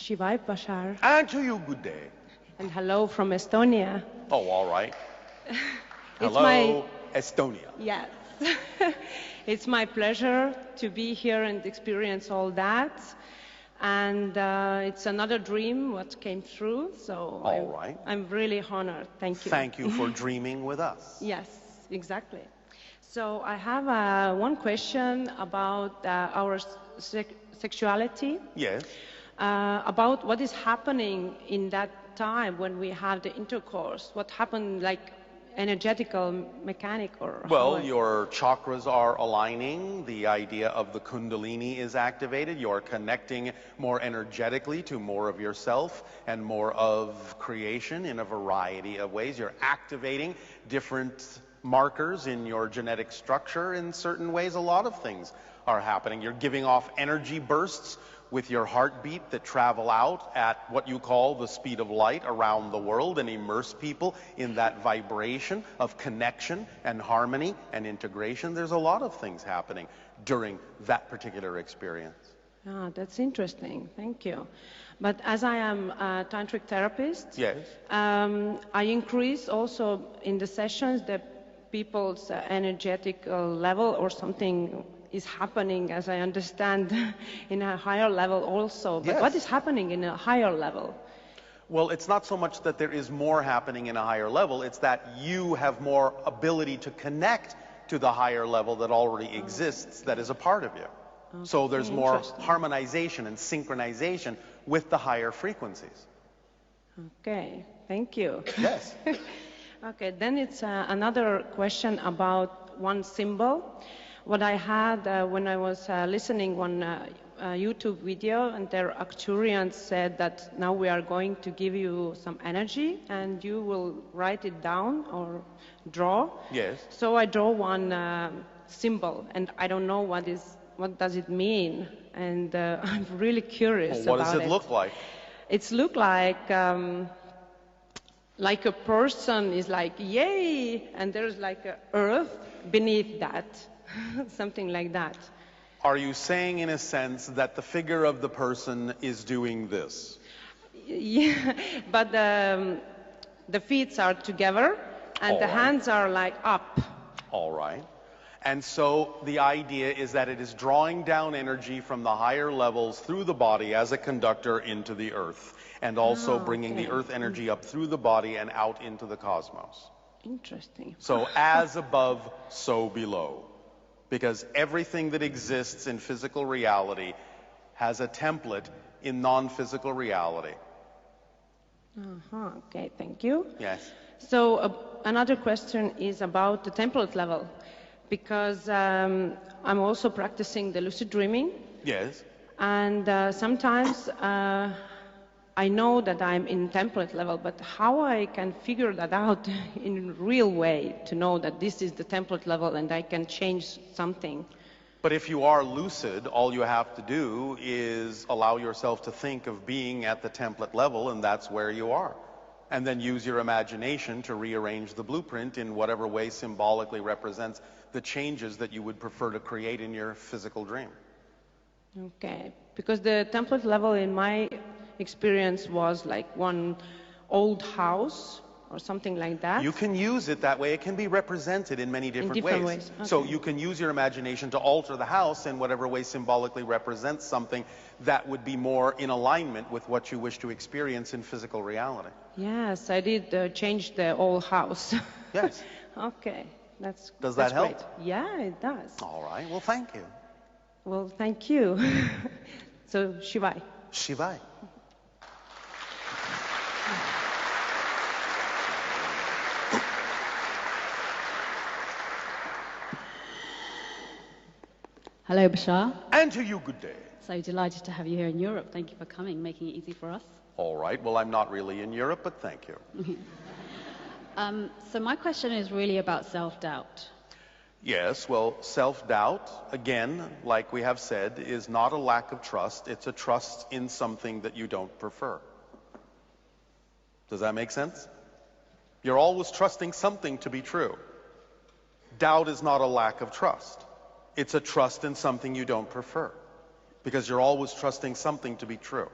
Shivai Bashar. And to you, good day. And hello from Estonia. Oh, all right. It's Hello, Estonia. Yes. It's my pleasure to be here and experience all that. And it's another dream what came through, so I'm really honored. Thank you. Thank you for dreaming with us. Yes, exactly. So I have one question about our sexuality. Yes. About what is happening in that time when we have the intercourse. What happened, like energetical, mechanic, or well, your chakras are aligning. The idea of the kundalini is activated. You're connecting more energetically to more of yourself and more of creation in a variety of ways. You're activating different markers in your genetic structure in certain ways. A lot of things are happening. You're giving off energy bursts with your heartbeat that travel out at what you call the speed of light around the world and immerse people in that vibration of connection and harmony and integration. There's a lot of things happening during that particular experience. Ah, that's interesting. Thank you. But as I am a tantric therapist, yes, I increase also in the sessions the people's energetic level or something is happening, as I understand, in a higher level also. But yes. What is happening in a higher level? Well, it's not so much that there is more happening in a higher level, it's that you have more ability to connect to the higher level that already exists, that is a part of you. Okay. So there's more harmonization and synchronization with the higher frequencies. Okay, thank you. Yes. Okay, then it's another question about one symbol. What I had when I was listening one YouTube video, and their actuarians said that now we are going to give you some energy and you will write it down or draw. Yes. So I draw one symbol, and I don't know what does it mean, and I'm really curious about it. What does it look like? It's look like a person is like, yay, and there's like a earth beneath that. Something like that. Are you saying, in a sense, that the figure of the person is doing this? Yeah, but the feet are together and the hands are like up. All right. And so the idea is that it is drawing down energy from the higher levels through the body as a conductor into the earth, and also bringing the earth energy up through the body and out into the cosmos. Interesting. So as above, so below. Because everything that exists in physical reality has a template in non-physical reality. Okay, thank you. Yes. So another question is about the template level, because I'm also practicing the lucid dreaming. Yes. And sometimes I know that I'm in template level, but how I can figure that out in a real way to know that this is the template level and I can change something? But if you are lucid, all you have to do is allow yourself to think of being at the template level, and that's where you are. And then use your imagination to rearrange the blueprint in whatever way symbolically represents the changes that you would prefer to create in your physical dream. Okay, because the template level in my experience was like one old house or something like that. You can use it that way. It can be represented in many different ways. Okay. So you can use your imagination to alter the house in whatever way symbolically represents something that would be more in alignment with what you wish to experience in physical reality. Yes, I did change the old house. Yes. Okay, Does that help? Great. Yeah, it does. All right, well, thank you. Well, thank you. So, Shivai. Shivai. Hello, Bashar. And to you, good day. So delighted to have you here in Europe. Thank you for coming, making it easy for us. All right. Well, I'm not really in Europe, but thank you. So my question is really about self-doubt. Yes, well, self-doubt, again, like we have said, is not a lack of trust. It's a trust in something that you don't prefer. Does that make sense? You're always trusting something to be true. Doubt is not a lack of trust. It's a trust in something you don't prefer, because you're always trusting something to be true.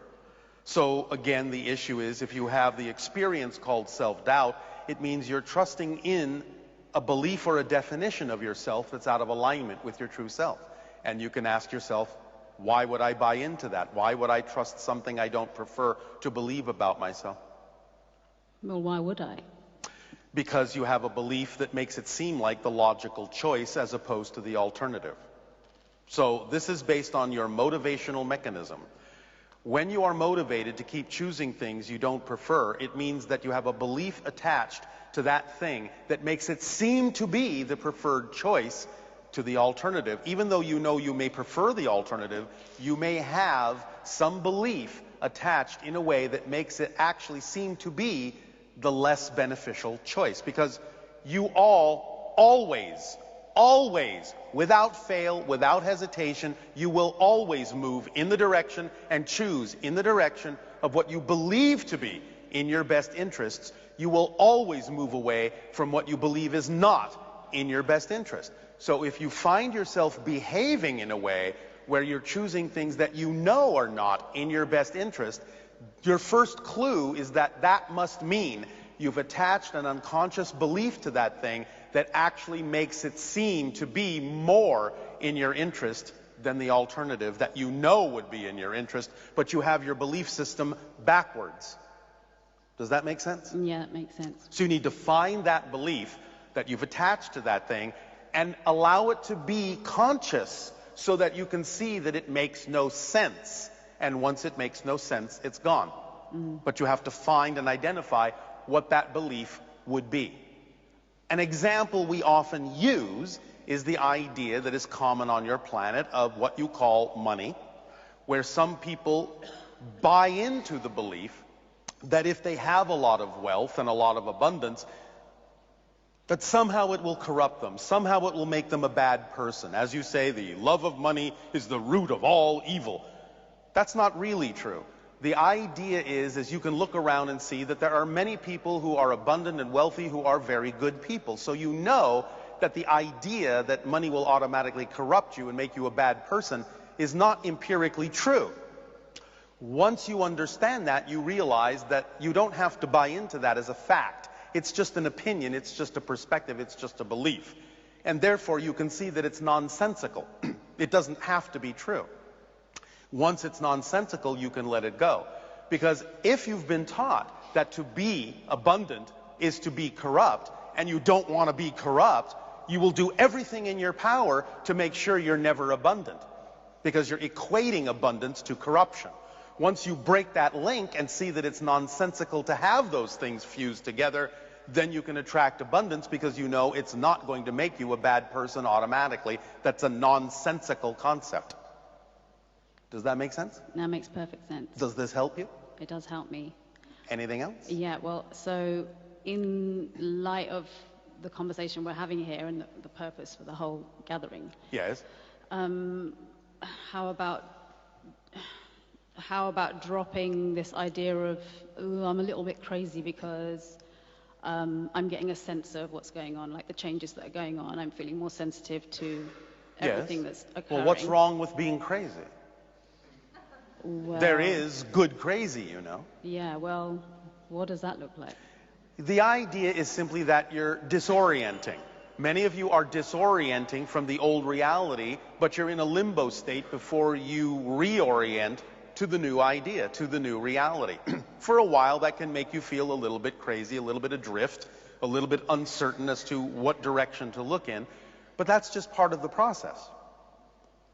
So again, the issue is if you have the experience called self-doubt, it means you're trusting in a belief or a definition of yourself that's out of alignment with your true self. And you can ask yourself, why would I buy into that? Why would I trust something I don't prefer to believe about myself? Well, why would I? Because you have a belief that makes it seem like the logical choice as opposed to the alternative. So this is based on your motivational mechanism. When you are motivated to keep choosing things you don't prefer, it means that you have a belief attached to that thing that makes it seem to be the preferred choice to the alternative. Even though you know you may prefer the alternative, you may have some belief attached in a way that makes it actually seem to be the less beneficial choice. Because you always, without fail, without hesitation, you will always move in the direction and choose in the direction of what you believe to be in your best interests. You will always move away from what you believe is not in your best interest. So if you find yourself behaving in a way where you're choosing things that you know are not in your best interest, your first clue is that that must mean you've attached an unconscious belief to that thing that actually makes it seem to be more in your interest than the alternative that you know would be in your interest, but you have your belief system backwards. Does that make sense? Yeah, it makes sense. So you need to find that belief that you've attached to that thing and allow it to be conscious so that you can see that it makes no sense. And once it makes no sense, it's gone. But you have to find and identify what that belief would be. An example we often use is the idea that is common on your planet of what you call money, where some people buy into the belief that if they have a lot of wealth and a lot of abundance, that somehow it will corrupt them, somehow it will make them a bad person. As you say, the love of money is the root of all evil. That's not really true. The idea is you can look around and see that there are many people who are abundant and wealthy who are very good people. So you know that the idea that money will automatically corrupt you and make you a bad person is not empirically true. Once you understand that, you realize that you don't have to buy into that as a fact. It's just an opinion, it's just a perspective, it's just a belief. And therefore you can see that it's nonsensical. It doesn't have to be true. Once it's nonsensical, you can let it go. Because if you've been taught that to be abundant is to be corrupt, and you don't want to be corrupt, you will do everything in your power to make sure you're never abundant. Because you're equating abundance to corruption. Once you break that link and see that it's nonsensical to have those things fused together, then you can attract abundance because you know it's not going to make you a bad person automatically. That's a nonsensical concept. Does that make sense? That makes perfect sense. Does this help you? It does help me. Anything else? Yeah, well, so in light of the conversation we're having here and the purpose for the whole gathering, Yes. how about dropping this idea of, oh, I'm a little bit crazy because I'm getting a sense of what's going on, like the changes that are going on. I'm feeling more sensitive to everything that's occurring. Well, what's wrong with being crazy? Well, There is good crazy, you know. Yeah, well, what does that look like? The idea is simply that you're disorienting. Many of you are disorienting from the old reality, but you're in a limbo state before you reorient to the new idea, to the new reality. For a while, that can make you feel a little bit crazy, a little bit adrift, a little bit uncertain as to what direction to look in, but that's just part of the process.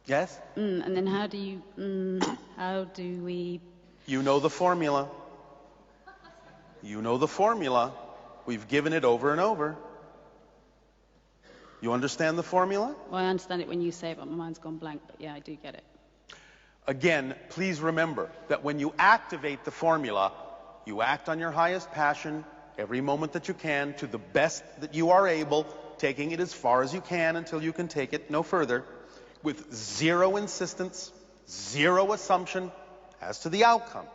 Yes? And then how do we... You know the formula. You know the formula. We've given it over and over. You understand the formula? Well, I understand it when you say it, but my mind's gone blank, but yeah, I do get it. Again, please remember that when you activate the formula, you act on your highest passion every moment that you can to the best that you are able, taking it as far as you can until you can take it no further, with zero insistence, zero assumption as to the outcome.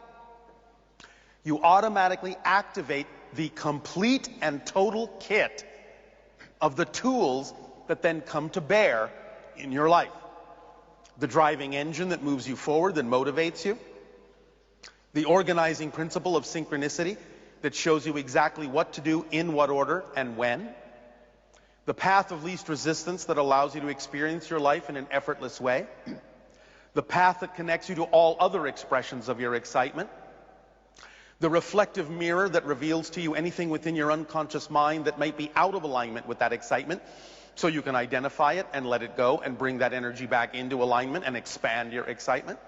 You automatically activate the complete and total kit of the tools that then come to bear in your life. The driving engine that moves you forward, that motivates you. The organizing principle of synchronicity that shows you exactly what to do, in what order, and when. The path of least resistance that allows you to experience your life in an effortless way. The path that connects you to all other expressions of your excitement. The reflective mirror that reveals to you anything within your unconscious mind that might be out of alignment with that excitement, so you can identify it and let it go and bring that energy back into alignment and expand your excitement.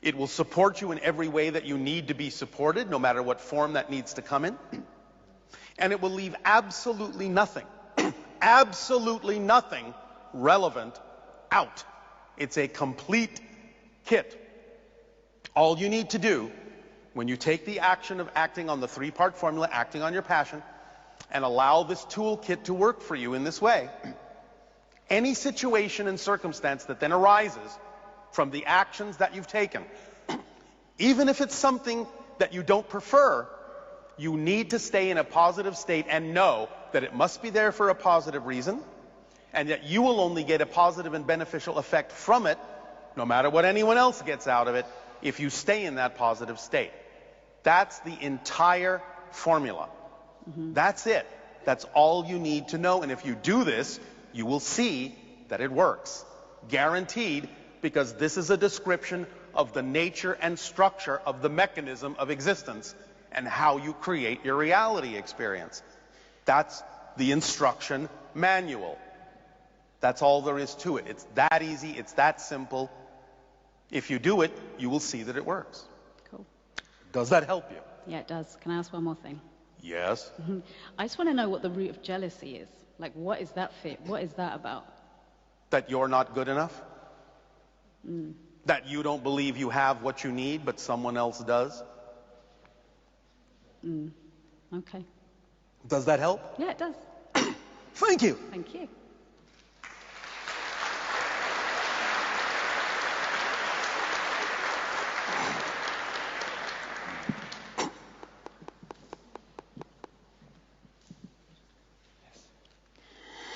It will support you in every way that you need to be supported, no matter what form that needs to come in. And it will leave absolutely nothing, absolutely nothing relevant out. It's a complete kit. All you need to do when you take the action of acting on the three-part formula, acting on your passion, and allow this toolkit to work for you in this way, any situation and circumstance that then arises from the actions that you've taken, even if it's something that you don't prefer, you need to stay in a positive state and know that it must be there for a positive reason, and that you will only get a positive and beneficial effect from it, no matter what anyone else gets out of it, if you stay in that positive state. That's the entire formula. That's it. That's all you need to know. And if you do this, you will see that it works. Guaranteed, because this is a description of the nature and structure of the mechanism of existence and how you create your reality experience. That's the instruction manual. That's all there is to it. It's that easy. It's that simple. If you do it, you will see that it works. Cool. Does that help you? Yeah, it does. Can I ask one more thing? Yes. I just want to know what the root of jealousy is. Like, what is that fit? What is that about? That you're not good enough? That you don't believe you have what you need, but someone else does? Okay. Does that help? Yeah, it does. Thank you. Thank you.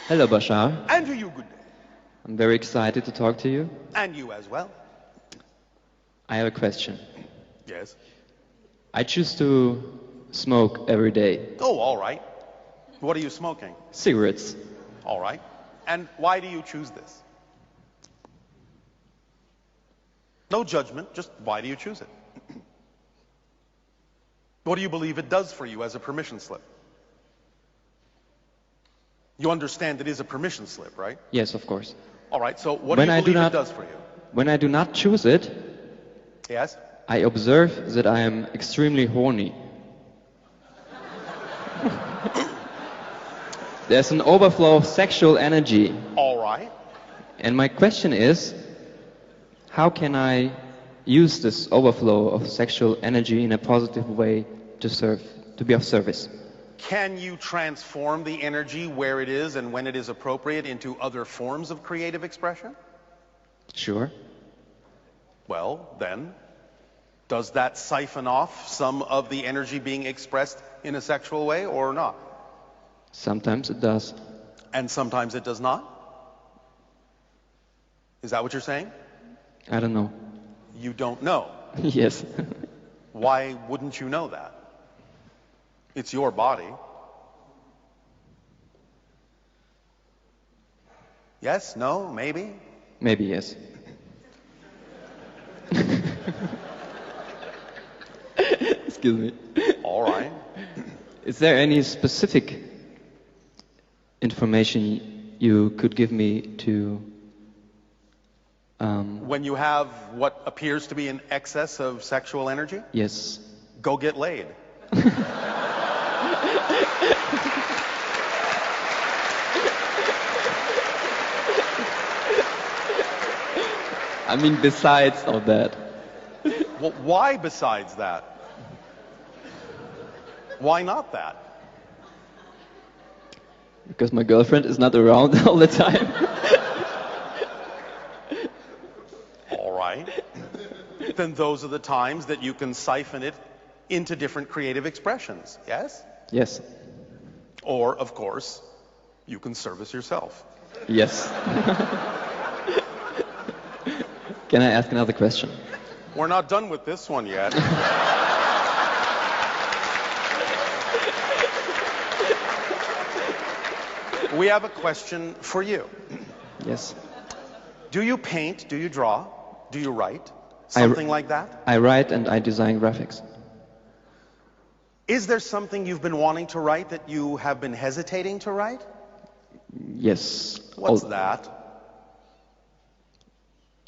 Hello, Bashar. And to you, good day. I'm very excited to talk to you. And you as well. I have a question. Yes. I choose to smoke every day. Oh, all right. What are you smoking? Cigarettes. All right. And why do you choose this? No judgment, just why do you choose it? What do you believe it does for you as a permission slip? You understand it is a permission slip, right? Yes, of course. All right, so what do you believe it does for you? When I do not choose it, Yes? I observe that I am extremely horny. There's an overflow of sexual energy. All right. And my question is, how can I use this overflow of sexual energy in a positive way to be of service? Can you transform the energy where it is and when it is appropriate into other forms of creative expression? Sure. Well, then, does that siphon off some of the energy being expressed in a sexual way or not? Sometimes it does. And sometimes it does not? Is that what you're saying? I don't know. You don't know. Yes. Why wouldn't you know that? It's your body. Yes? No? Maybe? Maybe yes. Excuse me. All right. Is there any specific information you could give me to... When you have what appears to be an excess of sexual energy, Yes. go get laid. I mean, besides all that. Well, why besides that? Why not that? Because my girlfriend is not around all the time. All right. Then those are the times that you can siphon it into different creative expressions, yes? Yes. Or, of course, you can service yourself. Yes. Can I ask another question? We're not done with this one yet. We have a question for you. Yes. Do you paint? Do you draw? Do you write? Something like that? I write and I design graphics. Is there something you've been wanting to write that you have been hesitating to write? Yes. What's that?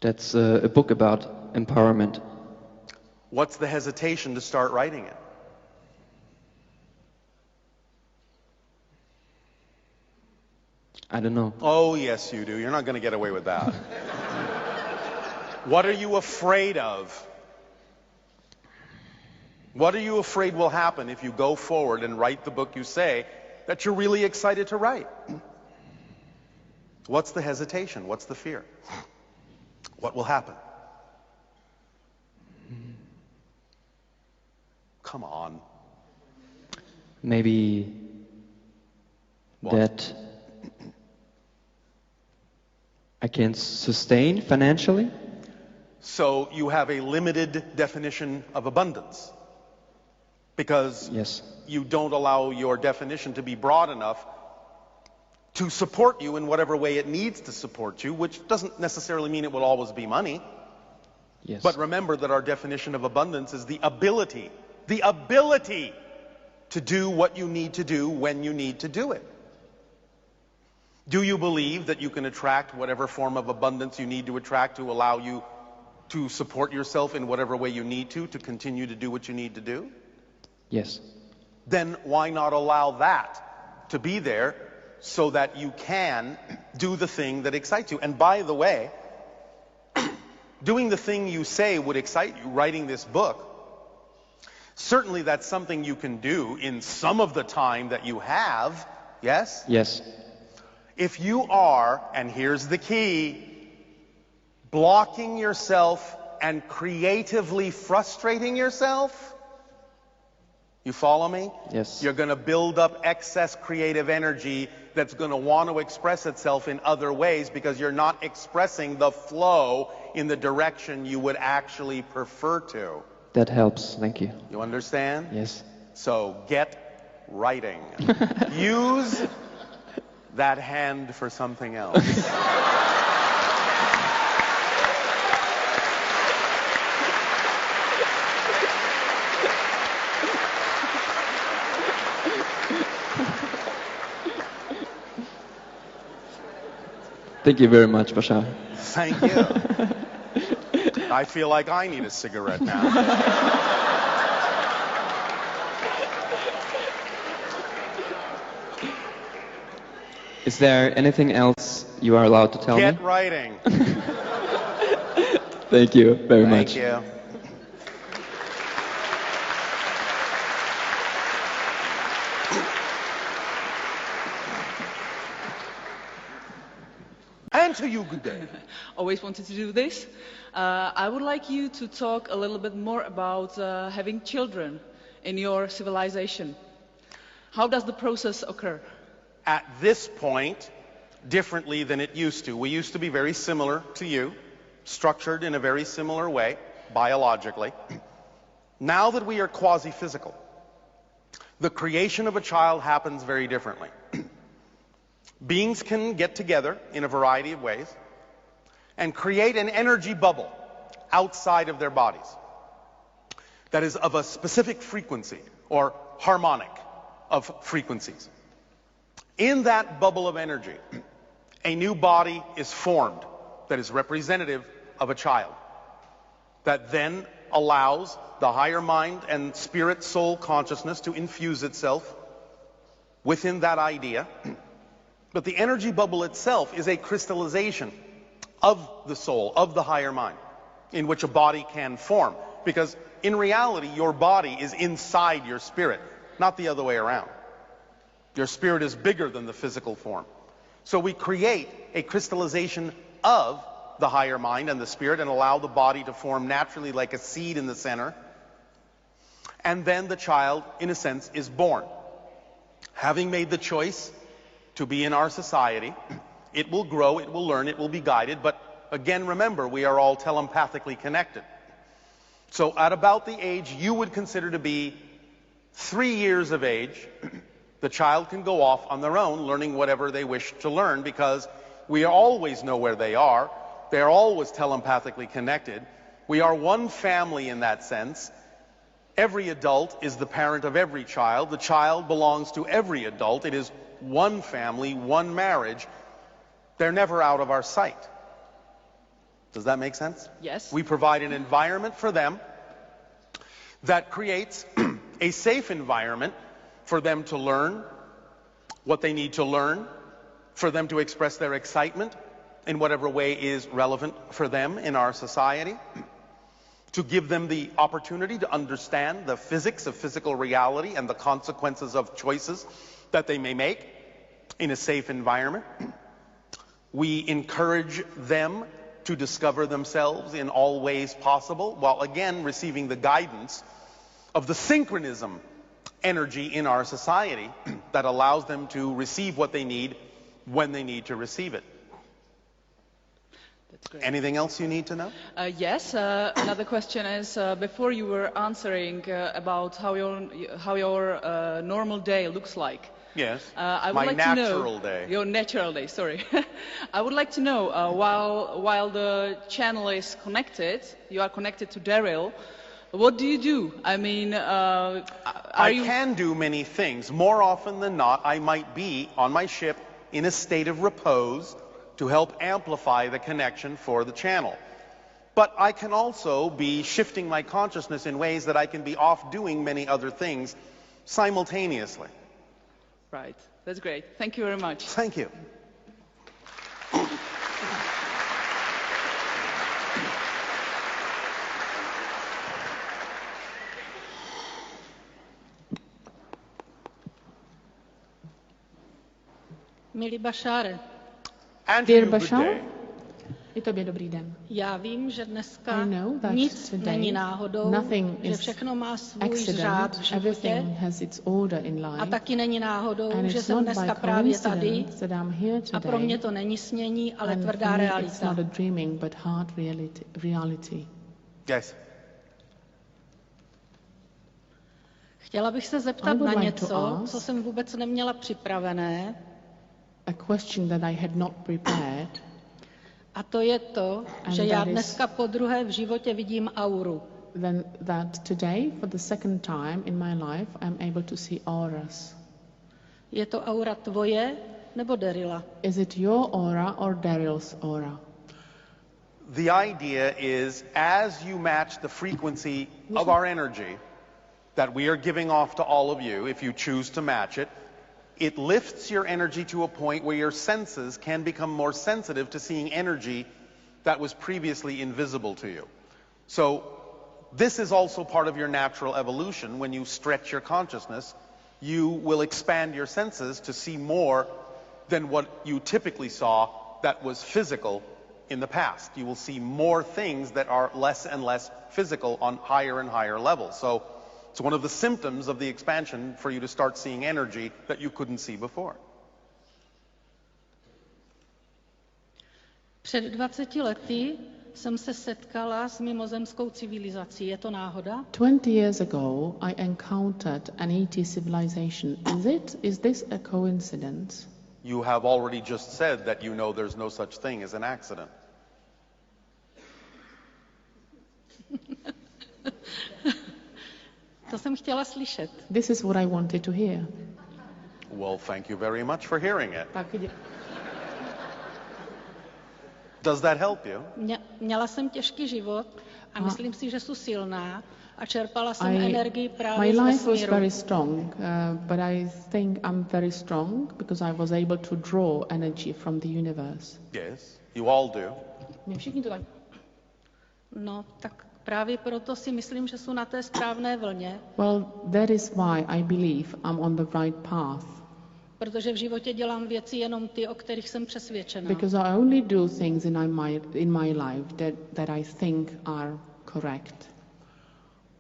That's a book about empowerment. What's the hesitation to start writing it? I don't know. Oh, yes, you do. You're not going to get away with that. What are you afraid of? What are you afraid will happen if you go forward and write the book you say that you're really excited to write? What's the hesitation? What's the fear? What will happen? Come on. Maybe What? that I can sustain financially. So you have a limited definition of abundance because Yes. you don't allow your definition to be broad enough to support you in whatever way it needs to support you, which doesn't necessarily mean it will always be money. Yes. But remember that our definition of abundance is the ability to do what you need to do when you need to do it. Do you believe that you can attract whatever form of abundance you need to attract to allow you to support yourself in whatever way you need to continue to do what you need to do? Yes. Then why not allow that to be there so that you can do the thing that excites you? And by the way, doing the thing you say would excite you, writing this book, certainly that's something you can do in some of the time that you have, yes? Yes. If you are, and here's the key, blocking yourself and creatively frustrating yourself, you follow me? Yes. You're going to build up excess creative energy that's going to want to express itself in other ways because you're not expressing the flow in the direction you would actually prefer to. That helps. Thank you. You understand? Yes. So get writing. Use that hand for something else. Thank you very much, Bashar. Thank you. I feel like I need a cigarette now. Is there anything else you are allowed to tell me? Get writing. Thank you very much. Thank you. And to you, good day. Always wanted to do this. I would like you to talk a little bit more about having children in your civilization. How does the process occur? At this point, differently than it used to. We used to be very similar to you, structured in a very similar way, biologically. Now that we are quasi-physical, the creation of a child happens very differently. Beings can get together in a variety of ways and create an energy bubble outside of their bodies that is of a specific frequency or harmonic of frequencies. In that bubble of energy, a new body is formed that is representative of a child, that then allows the higher mind and spirit soul consciousness to infuse itself within that idea. But the energy bubble itself is a crystallization of the soul, of the higher mind, in which a body can form. Because in reality, your body is inside your spirit, not the other way around. Your spirit is bigger than the physical form. So we create a crystallization of the higher mind and the spirit and allow the body to form naturally like a seed in the center. And then the child, in a sense, is born. Having made the choice to be in our society, it will grow, it will learn, it will be guided. But again, remember, we are all telepathically connected. So at about the age you would consider to be 3 years of age, the child can go off on their own, learning whatever they wish to learn, because we always know where they are. They're always telepathically connected. We are one family in that sense. Every adult is the parent of every child. The child belongs to every adult. It is one family, one marriage. They're never out of our sight. Does that make sense? Yes. We provide an environment for them that creates a safe environment for them to learn what they need to learn, for them to express their excitement in whatever way is relevant for them in our society, to give them the opportunity to understand the physics of physical reality and the consequences of choices that they may make in a safe environment. We encourage them to discover themselves in all ways possible, while again receiving the guidance of the synchronism energy in our society that allows them to receive what they need when they need to receive it. That's great. Anything else you need to know? Yes. Another question is, before you were answering about how your normal day looks like. Yes. I would My like natural to know, day. Your natural day, sorry. I would like to know, while the channel is connected, you are connected to Darryl, what do you do? I mean, I can do many things. More often than not, I might be on my ship in a state of repose to help amplify the connection for the channel. But I can also be shifting my consciousness in ways that I can be off doing many other things simultaneously. Right. That's great. Thank you very much. Thank you. Milý Bašáre, And to Dear you, good Bashar, day. I tobě dobrý den. já vím, že dneska I know that nic today není náhodou, nothing že is všechno má svůj řád v accident. životě Everything has its order in a life. taky není náhodou, And že it's jsem not by dneska právě tady coincidence that I'm here a pro mě today. to není snění, ale And tvrdá for me, it's realita. not a dreaming, but hard reality. Yes. Chtěla bych se I zeptat would na like něco, to ask co jsem vůbec neměla připravené, a question that I had not prepared, a to je to, And že já that is- dneska podruhé v životě vidím auru. then that today, for the second time in my life, I'm able to see auras. Je to aura tvoje nebo Darryla? Is it your aura or Darryl's aura? The idea is, as you match the frequency of our energy that we are giving off to all of you, if you choose to match it, it lifts your energy to a point where your senses can become more sensitive to seeing energy that was previously invisible to you. So this is also part of your natural evolution. When you stretch your consciousness, you will expand your senses to see more than what you typically saw that was physical in the past. You will see more things that are less and less physical on higher and higher levels. So it's one of the symptoms of the expansion for you to start seeing energy that you couldn't see before. Před 20 lety jsem se setkala s mimozemskou civilizací. Je to náhoda? 20 years ago, I encountered an ET civilization. Is this a coincidence? You have already just said that you know there's no such thing as an accident. To jsem chtěla slyšet. This is what I wanted to hear. Well, thank you very much for hearing it. Tak, Does that help you? Měla jsem těžký život a myslím si, že jsem silná a čerpala jsem my energii právě z life was vesmíru. very strong, but I think I'm very strong because I was able to draw energy from the universe. Yes, you all do. Všichni to tak. No, tak právě proto si myslím, že jsou na té správné vlně, Well, that is why I believe I'm on the right path. protože v životě dělám věci jenom ty, o kterých jsem přesvědčená. Because I only do things in my life that I think are correct.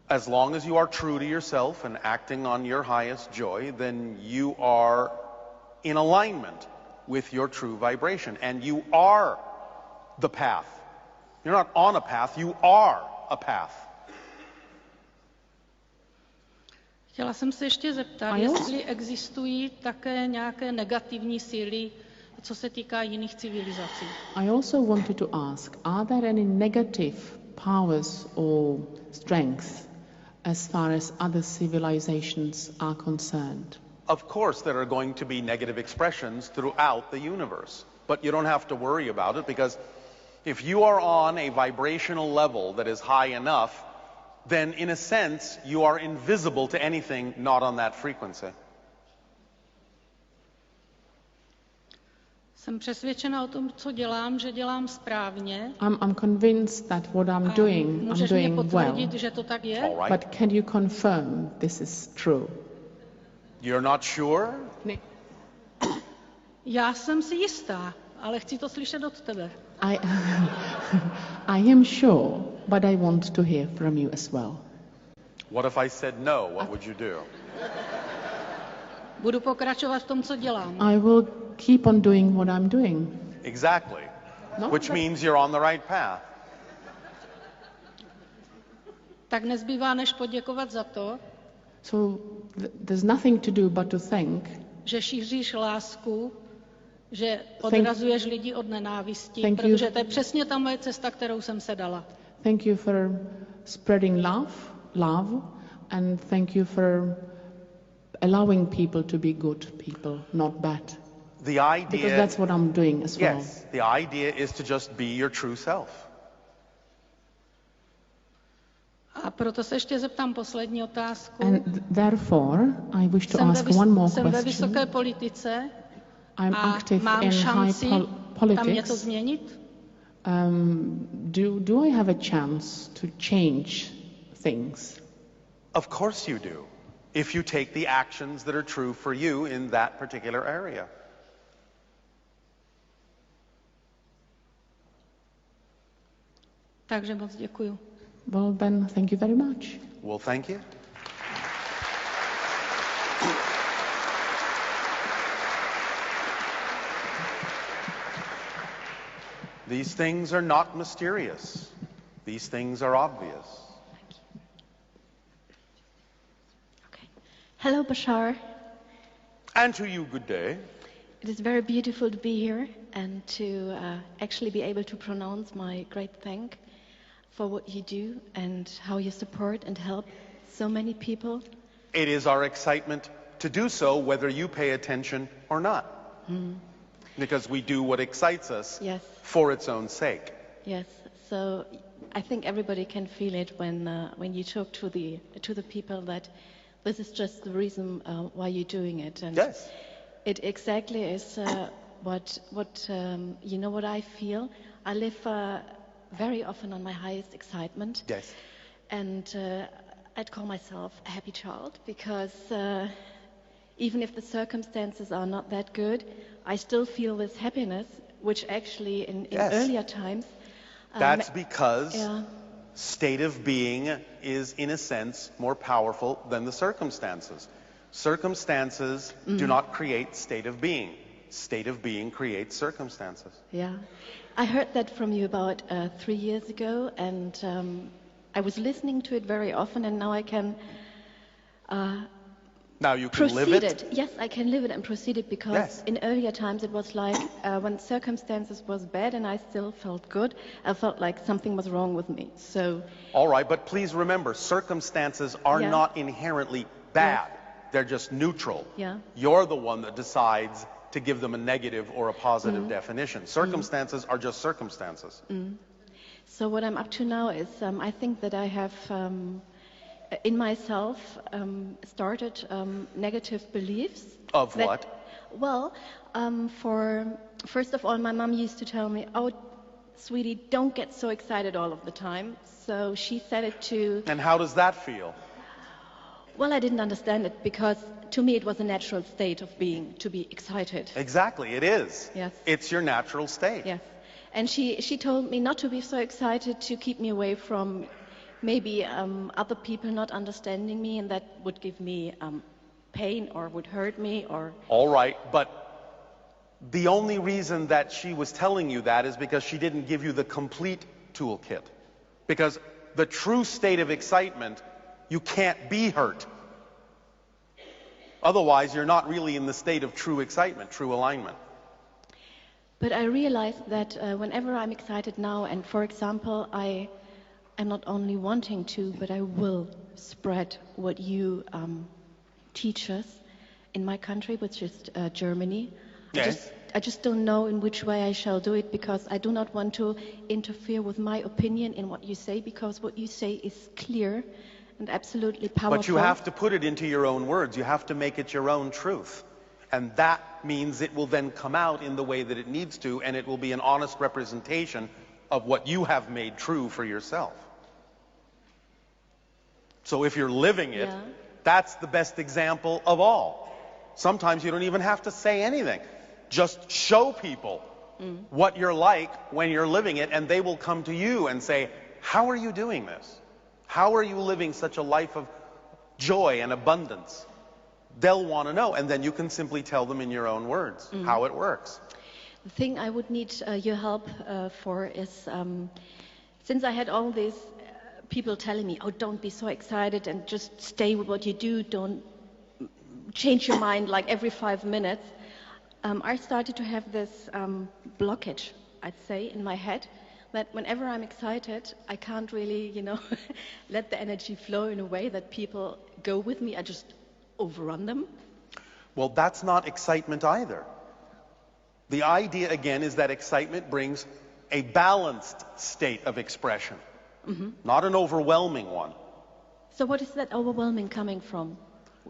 As long as you are true to yourself and acting on your highest joy, then you are in alignment with your true vibration. And you are the path. You're not on a path, you are a path. Chtěla jsem se ještě zeptat, jestli existují také nějaké negativní síly, co se týká jiných civilizací. I also wanted to ask, are there any negative powers or strengths as far as other civilizations are concerned? Of course, there are going to be negative expressions throughout the universe, but you don't have to worry about it, because if you are on a vibrational level that is high enough, then in a sense you are invisible to anything not on that frequency. Jsem přesvědčena o tom, co dělám, že dělám správně. I'm convinced that what I'm doing Můžeš well. potvrdit, že to tak je? All right. But can you confirm this is true? You're not sure? Já jsem si jistá, ale chci to slyšet od tebe. I am sure, but I want to hear from you as well. What if I said no? What would you do? Budu pokračovat v tom, co dělám. I will keep on doing what I'm doing. Exactly. No, Which means you're on the right path. Tak nezbývá, než poděkovat za to, So there's nothing to do but to thank. že šíříš lásku, že odrazuješ lidi od nenávisti, Thank you. protože to je přesně ta moje cesta, kterou jsem se dala. Thank you for spreading love, and thank you for allowing people to be good people, not bad. The Because idea, that's what I'm doing as well. yes, the idea is to just be your true self. A proto se ještě zeptám poslední otázku. And therefore, I wish to ask one more jsem ve question. vysoké politice I'm a active mám in šanci high tam něco politics. změnit? Do I have a chance to change things? Of course you do, if you take the actions that are true for you in that particular area. Takže moc děkuju. Well, then, thank you very much. Well, thank you. These things are not mysterious. These things are obvious. Okay. Hello, Bashar. And to you, good day. It is very beautiful to be here and to actually be able to pronounce my great thank for what you do and how you support and help so many people. It is our excitement to do so whether you pay attention or not. Because we do what excites us Yes. for its own sake. Yes. So I think everybody can feel it when you talk to the people that this is just the reason why you're doing it. And Yes. it exactly is what you know what I feel. I live very often on my highest excitement. Yes. And I'd call myself a happy child because even if the circumstances are not that good, I still feel this happiness, which actually in Yes. earlier times... That's because yeah, state of being is, in a sense, more powerful than the circumstances. Circumstances do not create state of being. State of being creates circumstances. yeah. I heard that from you about 3 years ago, and I was listening to it very often, and now I can Now you can live proceed it. it. Yes, I can live it and proceed it because Yes. in earlier times it was like when circumstances was bad and I still felt good, I felt like something was wrong with me. So All right, but please remember, circumstances are Yeah. not inherently bad. They're just neutral. Yeah. You're the one that decides to give them a negative or a positive definition. Circumstances are just circumstances. So what I'm up to now is I think that I have in myself started negative beliefs. Of that- what? Well, first of all, my mom used to tell me, "Oh, sweetie, don't get so excited all of the time." So she said it to. And how does that feel? Well, I didn't understand it because to me it was a natural state of being to be excited. Exactly, it is. Yes. It's your natural state. Yes. And she told me not to be so excited, to keep me away from maybe other people not understanding me, and that would give me pain or would hurt me or... All right, but the only reason that she was telling you that is because she didn't give you the complete toolkit. Because the true state of excitement, you can't be hurt. Otherwise, you're not really in the state of true excitement, true alignment. But I realize that whenever I'm excited now, and for example, I am not only wanting to, but I will spread what you teach us in my country, which is Germany. Yes. I just don't know in which way I shall do it, because I do not want to interfere with my opinion in what you say, because what you say is clear and absolutely powerful. But you have to put it into your own words. You have to make it your own truth. And that means it will then come out in the way that it needs to, and it will be an honest representation of what you have made true for yourself. So if you're living it, that's the best example of all. Sometimes you don't even have to say anything. Just show people what you're like when you're living it, and they will come to you and say, how are you doing this? How are you living such a life of joy and abundance? They'll want to know, and then you can simply tell them in your own words how it works. The thing I would need your help for is, since I had all these people telling me, oh, don't be so excited and just stay with what you do, don't change your mind like every 5 minutes, I started to have this blockage, I'd say, in my head, that whenever I'm excited, I can't really, let the energy flow in a way that people go with me. I just overrun them. Well, that's not excitement either. The idea, again, is that excitement brings a balanced state of expression, not an overwhelming one. So what is that overwhelming coming from,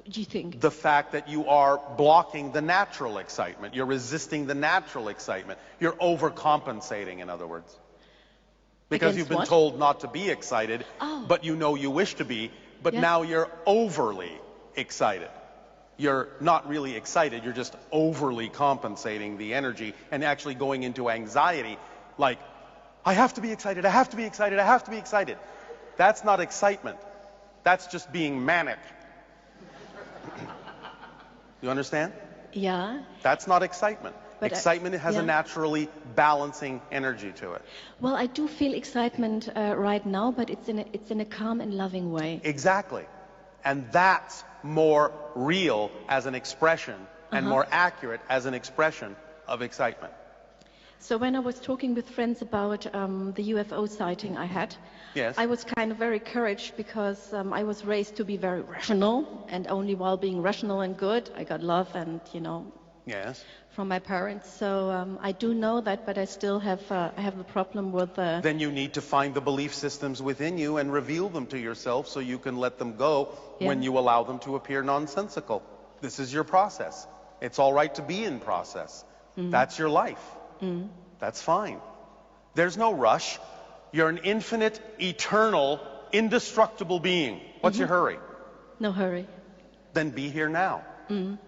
do you think? The fact that you are blocking the natural excitement. You're resisting the natural excitement. You're overcompensating, in other words. Because you've been told not to be excited, but you know you wish to be, but now you're overly excited. You're not really excited, you're just overly compensating the energy and actually going into anxiety, like, I have to be excited, I have to be excited, I have to be excited. That's not excitement. That's just being manic. You understand? Yeah. That's not excitement. But excitement has a naturally balancing energy to it. Well, I do feel excitement right now, but it's in a calm and loving way. Exactly. And that's more real as an expression and more accurate as an expression of excitement. So when I was talking with friends about the UFO sighting I had, I was kind of very encouraged, because I was raised to be very rational, and only while being rational and good, I got love and, from my parents. So I do know that, but I still have the problem with Then you need to find the belief systems within you and reveal them to yourself, so you can let them go when you allow them to appear nonsensical. This is your process. It's all right to be in process. That's your life. That's fine. There's no rush. You're an infinite, eternal, indestructible being. What's your hurry? No hurry. Then be here now.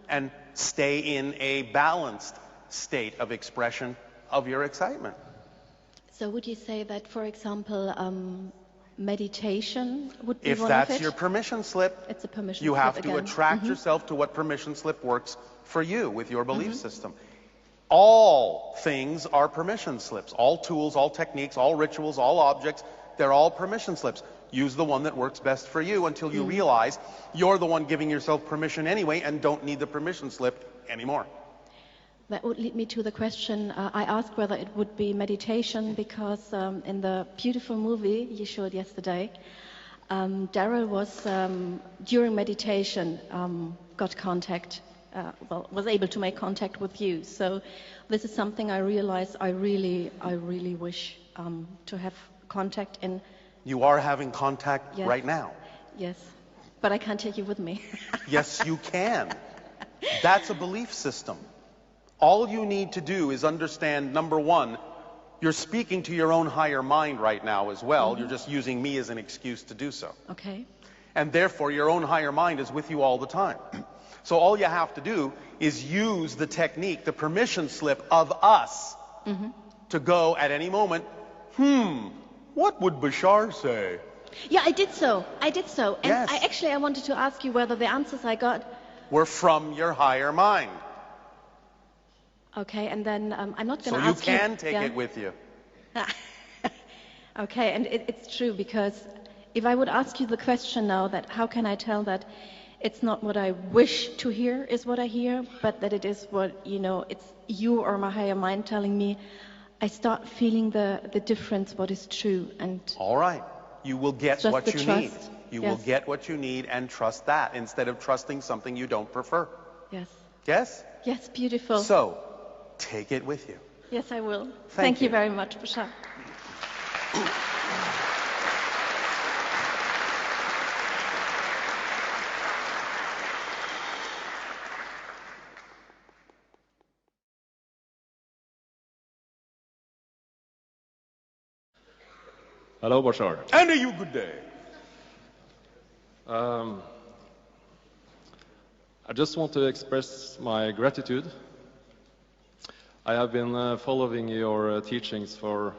And stay in a balanced state of expression of your excitement. So would you say that, for example, meditation would be if one of it? If that's your permission slip, it's a permission you slip have to again. attract yourself to what permission slip works for you with your belief system. All things are permission slips. All tools, all techniques, all rituals, all objects, they're all permission slips. Use the one that works best for you until you realize you're the one giving yourself permission anyway and don't need the permission slip anymore. That would lead me to the question, I asked whether it would be meditation, because in the beautiful movie you showed yesterday, Darryl was, during meditation, got contact, was able to make contact with you. So this is something I realize I really wish to have contact in. You are having contact right now. Yes, but I can't take you with me. Yes, you can. That's a belief system. All you need to do is understand, number one, you're speaking to your own higher mind right now as well. You're just using me as an excuse to do so. Okay. And therefore, your own higher mind is with you all the time. So all you have to do is use the technique, the permission slip of us, to go at any moment, what would Bashar say? Yeah, I did so. And I wanted to ask you whether the answers I got were from your higher mind. Okay, and then I'm not going to ask you. So you can take it with you. Okay, and it's true, because if I would ask you the question now, that how can I tell that it's not what I wish to hear is what I hear, but that it is what, it's you or my higher mind telling me, I start feeling the difference, what is true. And all right. You will get just what the you trust. need. You Yes. will get what you need and trust that instead of trusting something you don't prefer. Yes. Yes? Yes, beautiful. So, take it with you. Yes, I will. Thank you you. very much, Bashar. Hello, Bashar. And a you good day. I just want to express my gratitude. I have been following your teachings for,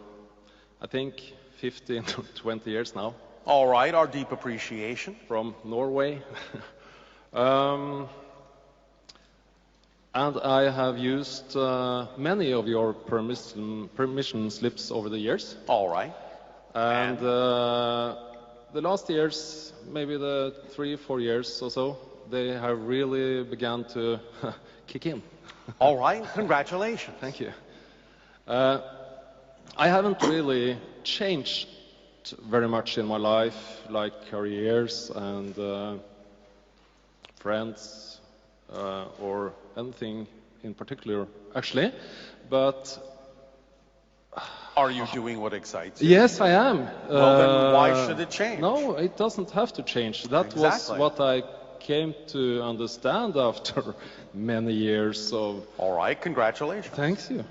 I think, 15 to 20 years now. All right, our deep appreciation. From Norway. And I have used many of your permission slips over the years. All right. And the last years, maybe the 3-4 years or so, they have really begun to kick in. All right, congratulations. Thank you. I haven't really changed very much in my life, like careers and friends or anything in particular, actually. But are you doing what excites you? yes, I am. Well, then why should it change? No, it doesn't have to change. That was what I came to understand after many years of... All right, congratulations. Thank you.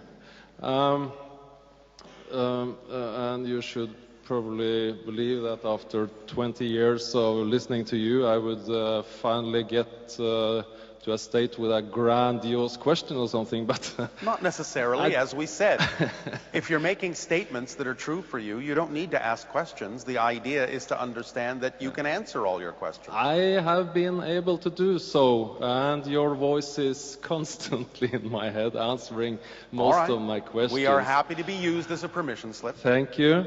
And you should probably believe that after 20 years of listening to you, I would finally get to a state with a grandiose question or something, but... Not necessarily, as we said. If you're making statements that are true for you, you don't need to ask questions. The idea is to understand that you can answer all your questions. I have been able to do so, and your voice is constantly in my head answering most of my questions. We are happy to be used as a permission slip. Thank you.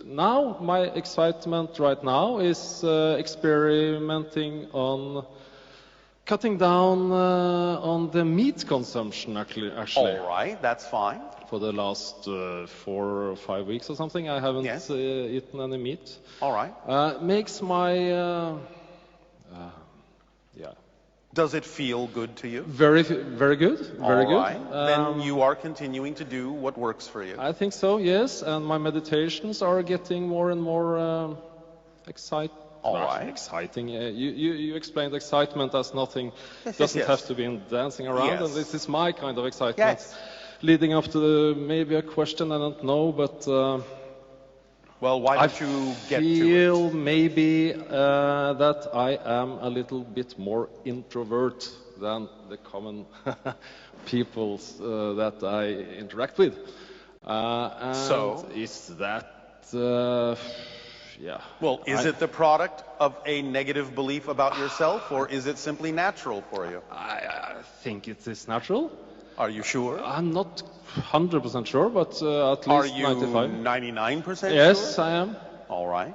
Now, my excitement right now is experimenting on cutting down on the meat consumption, actually. All right, that's fine. For the last 4 or 5 weeks or something, I haven't eaten any meat. All right. Makes my... Does it feel good to you? Very good. Very good. Then you are continuing to do what works for you. I think so, yes. And my meditations are getting more and more exciting. Exciting. You explained excitement as nothing. Doesn't have to be in dancing around. And this is my kind of excitement. Leading up to maybe a question, I don't know, but... well, why don't you get to it? I feel maybe that I am a little bit more introvert than the common people that I interact with. So? Is that... Well, is it the product of a negative belief about yourself, or is it simply natural for you? I think it is natural. Are you sure? I'm not 100% sure, but at least 95. Are you 99% sure? Yes, I am. All right.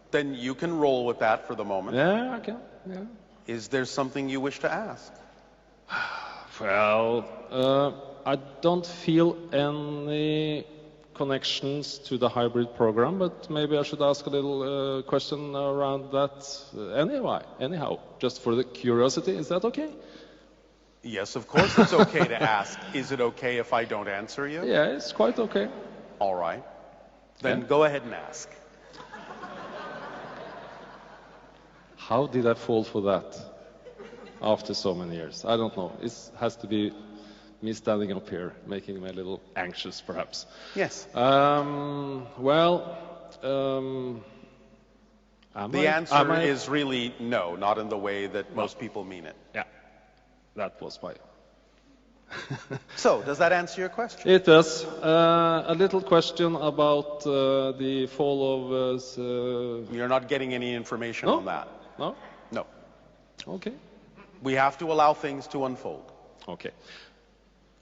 Then you can roll with that for the moment. Yeah, okay. Yeah. Is there something you wish to ask? Well, I don't feel any connections to the hybrid program, but maybe I should ask a little question around that anyhow, just for the curiosity. Is that okay? Yes, of course it's okay to ask. Is it okay if I don't answer you? Yeah, it's quite okay. All right. Then go ahead and ask. How did I fall for that after so many years? I don't know. It has to be me standing up here, making me a little anxious, perhaps. Yes. The answer is really no, not in the way that most people mean it. Yeah. That was my... So, does that answer your question? It does. A little question about the fall of... You're not getting any information on that? No? No. Okay. We have to allow things to unfold. Okay.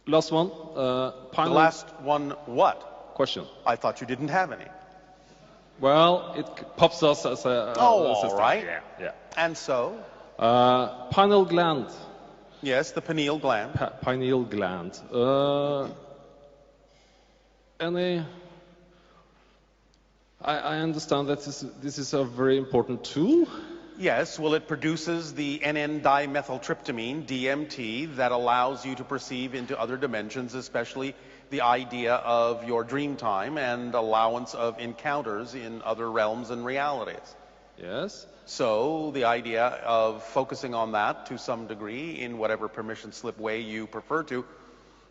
Last one. The last one, what? Question. I thought you didn't have any. Well, it pops us as a... all right. Yeah. And so? Pineal gland. Yes, the pineal gland. Pineal gland. I understand that this is a very important tool. Yes, well, it produces the N,N-dimethyltryptamine, DMT, that allows you to perceive into other dimensions, especially the idea of your dream time and allowance of encounters in other realms and realities. Yes. So the idea of focusing on that to some degree in whatever permission slip way you prefer to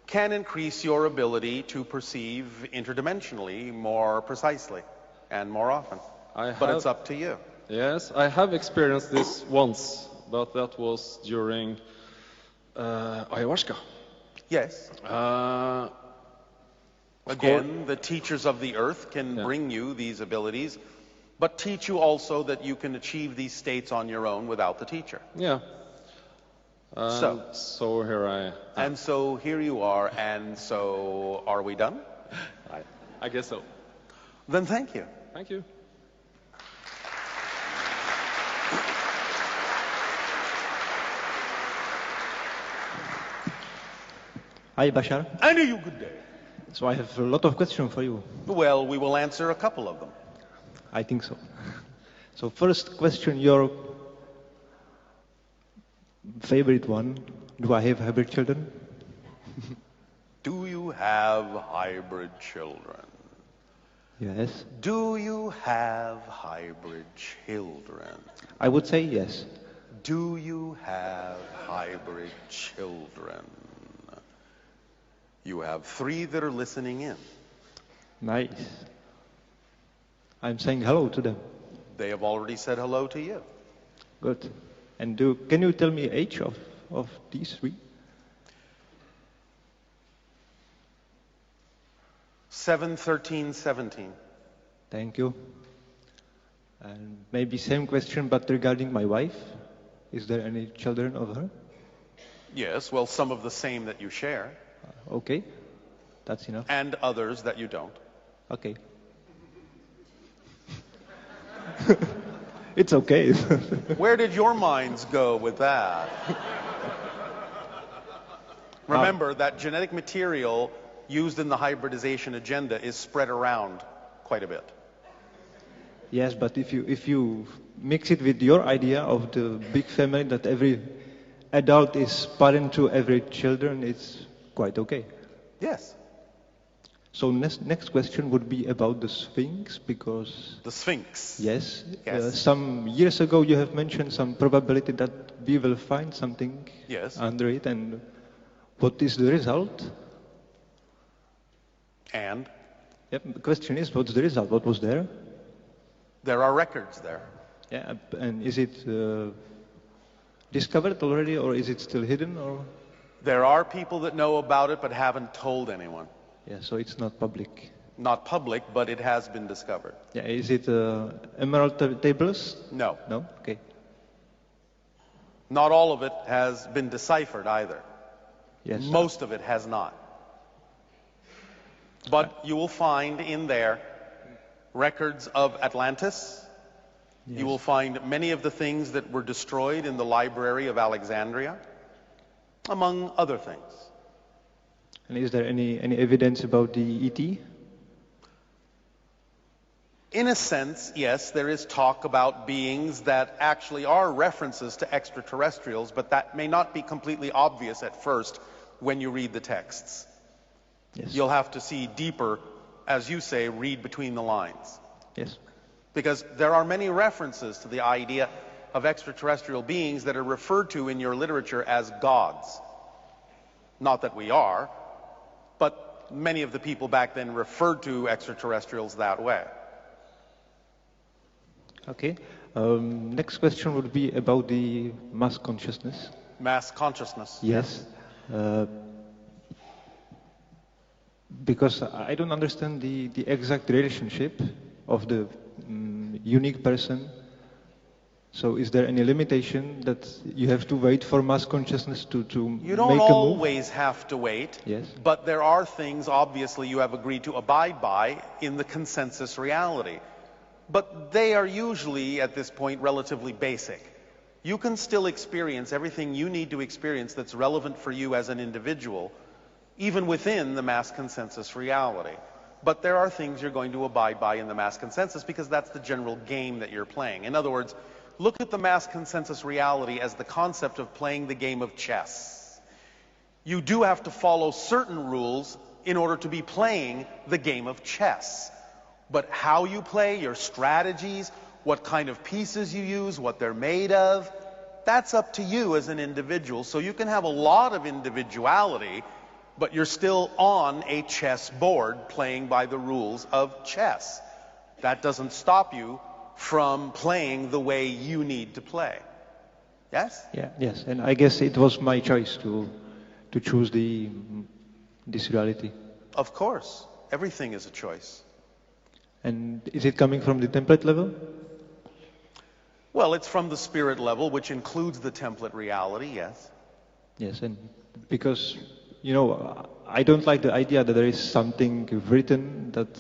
can increase your ability to perceive interdimensionally more precisely and more often. But it's up to you. Yes, I have experienced this once, but that was during ayahuasca. Yes. Again, the teachers of the earth can bring you these abilities, but teach you also that you can achieve these states on your own without the teacher. Yeah. So here I am. And so here you are, and so are we done? I guess so. Then thank you. Thank you. Hi, Bashar. And you, good day. So I have a lot of questions for you. Well, we will answer a couple of them. I think so. So first question, your favorite one. Do I have hybrid children? Do you have hybrid children? Yes. Do you have hybrid children? I would say yes. Do you have hybrid children? You have 3 that are listening in. Nice. I'm saying hello to them. They have already said hello to you. Good. And can you tell me age of these 3? 7, 13, 17. Thank you. And maybe same question, but regarding my wife. Is there any children of her? Yes, well, some of the same that you share. Okay, that's enough. And others that you don't. Okay. It's okay. Where did your minds go with that? Remember that genetic material used in the hybridization agenda is spread around quite a bit. Yes, but if you mix it with your idea of the big family that every adult is parent to every children, it's quite okay. Yes. So next question would be about the Sphinx, because... The Sphinx? Yes. Yes. Some years ago you have mentioned some probability that we will find something under it, and what is the result? And? Yep, the question is, what's the result? What was there? There are records there. Yeah, and is it discovered already, or is it still hidden, or...? There are people that know about it but haven't told anyone. Yeah, so it's not public. Not public, but it has been discovered. Yeah, is it emerald tables? No. No? Okay. Not all of it has been deciphered either. Yes. Most of it has not. But you will find in there records of Atlantis. Yes. You will find many of the things that were destroyed in the Library of Alexandria, among other things. And is there any evidence about the ET? In a sense, yes, there is talk about beings that actually are references to extraterrestrials, but that may not be completely obvious at first when you read the texts. Yes. You'll have to see deeper, as you say, read between the lines. Yes. Because there are many references to the idea of extraterrestrial beings that are referred to in your literature as gods. Not that we are, but many of the people back then referred to extraterrestrials that way. Okay. Next question would be about the mass consciousness. Mass consciousness. Yes. Because I don't understand the exact relationship of the unique person. So is there any limitation that you have to wait for mass consciousness to make a move? You don't always have to wait. Yes. But there are things, obviously, you have agreed to abide by in the consensus reality. but they are usually, at this point, relatively basic. You can still experience everything you need to experience that's relevant for you as an individual, even within the mass consensus reality. But there are things you're going to abide by in the mass consensus because that's the general game that you're playing. In other words, look at the mass consensus reality as the concept of playing the game of chess. You do have to follow certain rules in order to be playing the game of chess. But how you play, your strategies, what kind of pieces you use, what they're made of, that's up to you as an individual. So you can have a lot of individuality, but you're still on a chess board playing by the rules of chess. That doesn't stop you from playing the way you need to play. Yes? Yeah, yes. And I guess it was my choice to choose this reality. Of course. Everything is a choice. And is it coming from the template level? Well, it's from the spirit level, which includes the template reality, yes. Yes, and because, I don't like the idea that there is something written that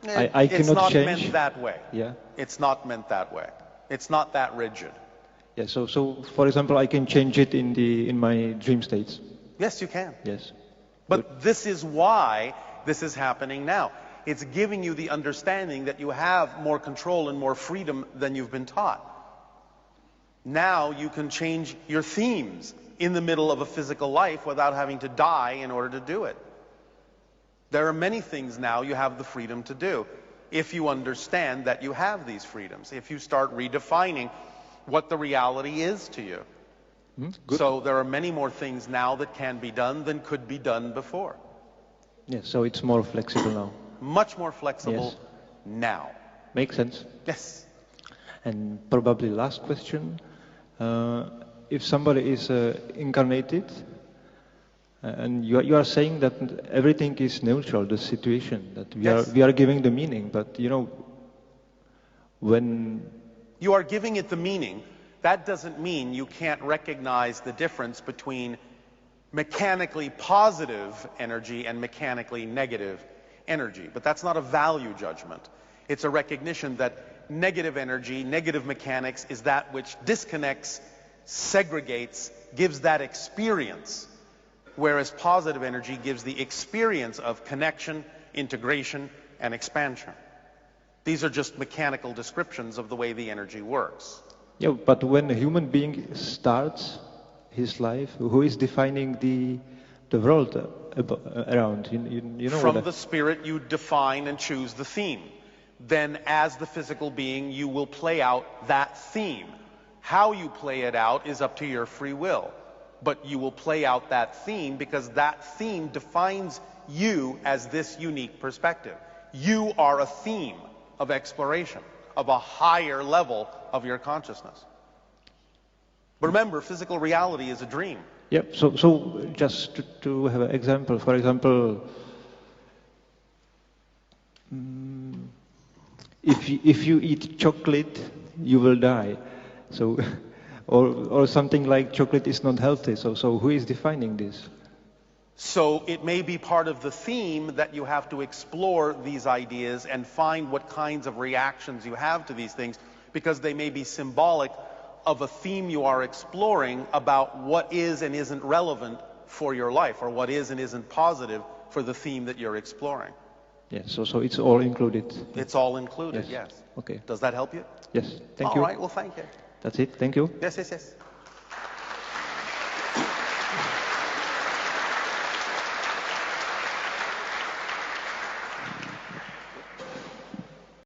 I cannot change. It's not meant that way. Yeah. It's not meant that way. It's not that rigid. Yeah, so for example, I can change it in my dream states. Yes, you can. Yes. But this is why this is happening now. It's giving you the understanding that you have more control and more freedom than you've been taught. Now you can change your themes in the middle of a physical life without having to die in order to do it. There are many things now you have the freedom to do if you understand that you have these freedoms, if you start redefining what the reality is to you. So there are many more things now that can be done than could be done before. Yes, so it's more flexible now. Much more flexible now. Makes sense. Yes. And probably last question. If somebody is incarnated, and you are saying that everything is neutral, the situation, that we are giving the meaning, but when you are giving it the meaning, that doesn't mean you can't recognize the difference between mechanically positive energy and mechanically negative energy. But that's not a value judgment. It's a recognition that negative energy, negative mechanics is that which disconnects, segregates, gives that experience, whereas positive energy gives the experience of connection, integration, and expansion. These are just mechanical descriptions of the way the energy works. Yeah, but when a human being starts his life, who is defining the world around? From the spirit, you define and choose the theme. Then as the physical being, you will play out that theme. How you play it out is up to your free will. But you will play out that theme because that theme defines you as this unique perspective. You are a theme of exploration, of a higher level of your consciousness. But remember, physical reality is a dream. Yep, so just to have an example, for example, if you eat chocolate, you will die. So, or something like chocolate is not healthy. So who is defining this? So it may be part of the theme that you have to explore these ideas and find what kinds of reactions you have to these things, because they may be symbolic of a theme you are exploring about what is and isn't relevant for your life, or what is and isn't positive for the theme that you're exploring. Yes, so it's all included. It's all included, yes. Okay. Does that help you? Yes, thank you. All right, well, thank you. That's it, thank you. Yes.